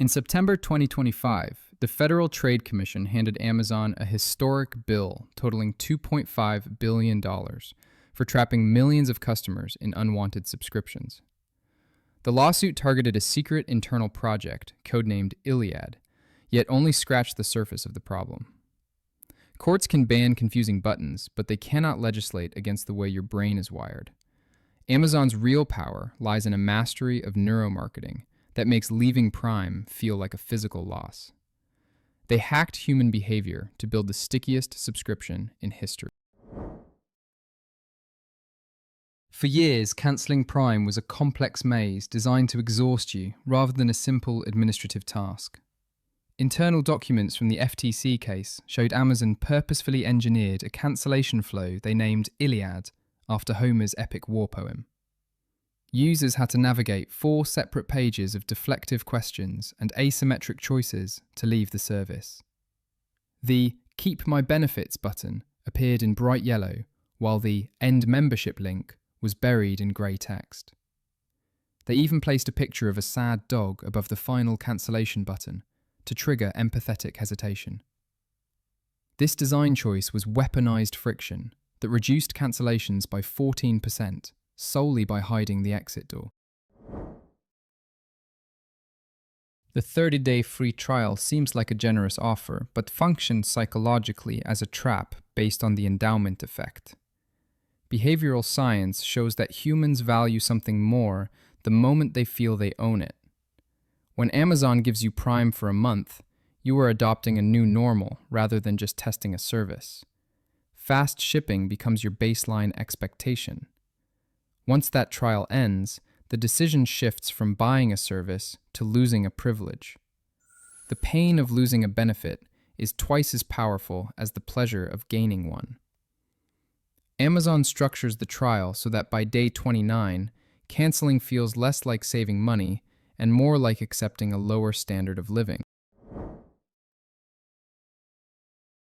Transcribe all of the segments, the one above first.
In September 2025, the Federal Trade Commission handed Amazon a historic bill totaling $2.5 billion for trapping millions of customers in unwanted subscriptions. The lawsuit targeted a secret internal project, codenamed Iliad, yet only scratched the surface of the problem. Courts can ban confusing buttons, but they cannot legislate against the way your brain is wired. Amazon's real power lies in a mastery of neuromarketing that makes leaving Prime feel like a physical loss. They hacked human behavior to build the stickiest subscription in history. For years, cancelling Prime was a complex maze designed to exhaust you rather than a simple administrative task. Internal documents from the FTC case showed Amazon purposefully engineered a cancellation flow they named Iliad after Homer's epic war poem. Users had to navigate 4 separate pages of deflective questions and asymmetric choices to leave the service. The Keep My Benefits button appeared in bright yellow, while the End Membership link was buried in grey text. They even placed a picture of a sad dog above the final cancellation button to trigger empathetic hesitation. This design choice was weaponized friction that reduced cancellations by 14%, solely by hiding the exit door. The 30-day free trial seems like a generous offer, but functions psychologically as a trap based on the endowment effect. Behavioral science shows that humans value something more the moment they feel they own it. When Amazon gives you Prime for a month, you are adopting a new normal rather than just testing a service. Fast shipping becomes your baseline expectation. Once that trial ends, the decision shifts from buying a service to losing a privilege. The pain of losing a benefit is twice as powerful as the pleasure of gaining one. Amazon structures the trial so that by day 29, canceling feels less like saving money and more like accepting a lower standard of living.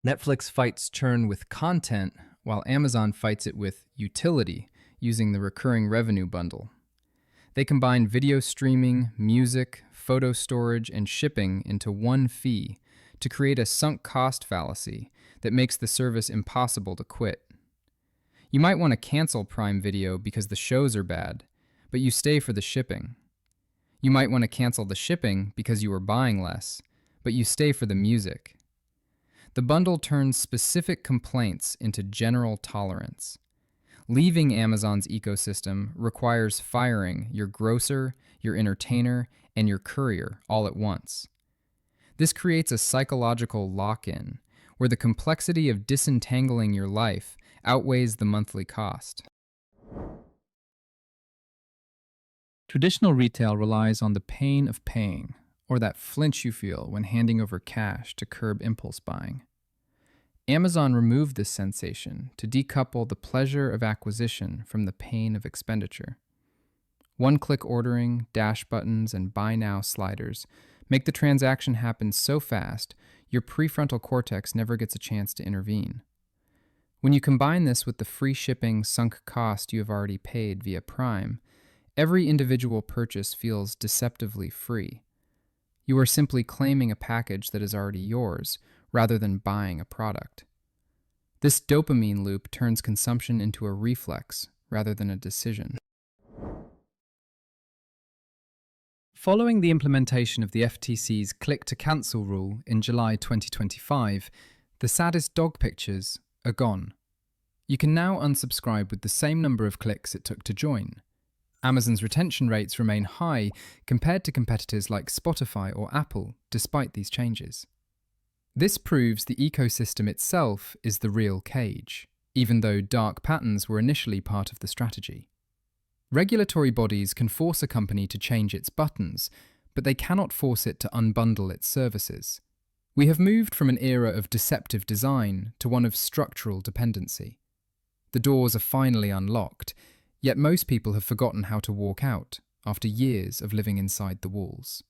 Netflix fights churn with content, while Amazon fights it with utility, using the recurring revenue bundle. They combine video streaming, music, photo storage, and shipping into one fee to create a sunk cost fallacy that makes the service impossible to quit. You might want to cancel Prime Video because the shows are bad, but you stay for the shipping. You might want to cancel the shipping because you are buying less, but you stay for the music. The bundle turns specific complaints into general tolerance. Leaving Amazon's ecosystem requires firing your grocer, your entertainer, and your courier all at once. This creates a psychological lock-in, where the complexity of disentangling your life outweighs the monthly cost. Traditional retail relies on the pain of paying, or that flinch you feel when handing over cash to curb impulse buying. Amazon removed this sensation to decouple the pleasure of acquisition from the pain of expenditure. One-click ordering, dash buttons, and buy now sliders make the transaction happen so fast your prefrontal cortex never gets a chance to intervene. When you combine this with the free shipping sunk cost you have already paid via Prime, every individual purchase feels deceptively free. You are simply claiming a package that is already yours, rather than buying a product. This dopamine loop turns consumption into a reflex rather than a decision. Following the implementation of the FTC's click-to-cancel rule in July 2025, the saddest dog pictures are gone. You can now unsubscribe with the same number of clicks it took to join. Amazon's retention rates remain high compared to competitors like Spotify or Apple, despite these changes. This proves the ecosystem itself is the real cage, even though dark patterns were initially part of the strategy. Regulatory bodies can force a company to change its buttons, but they cannot force it to unbundle its services. We have moved from an era of deceptive design to one of structural dependency. The doors are finally unlocked, yet most people have forgotten how to walk out after years of living inside the walls.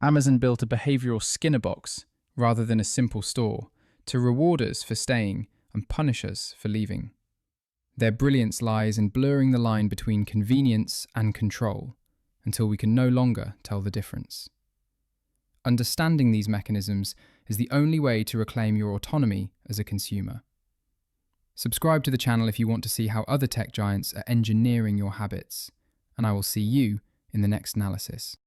Amazon built a behavioral Skinner box, rather than a simple store, to reward us for staying and punish us for leaving. Their brilliance lies in blurring the line between convenience and control, until we can no longer tell the difference. Understanding these mechanisms is the only way to reclaim your autonomy as a consumer. Subscribe to the channel if you want to see how other tech giants are engineering your habits, and I will see you in the next analysis.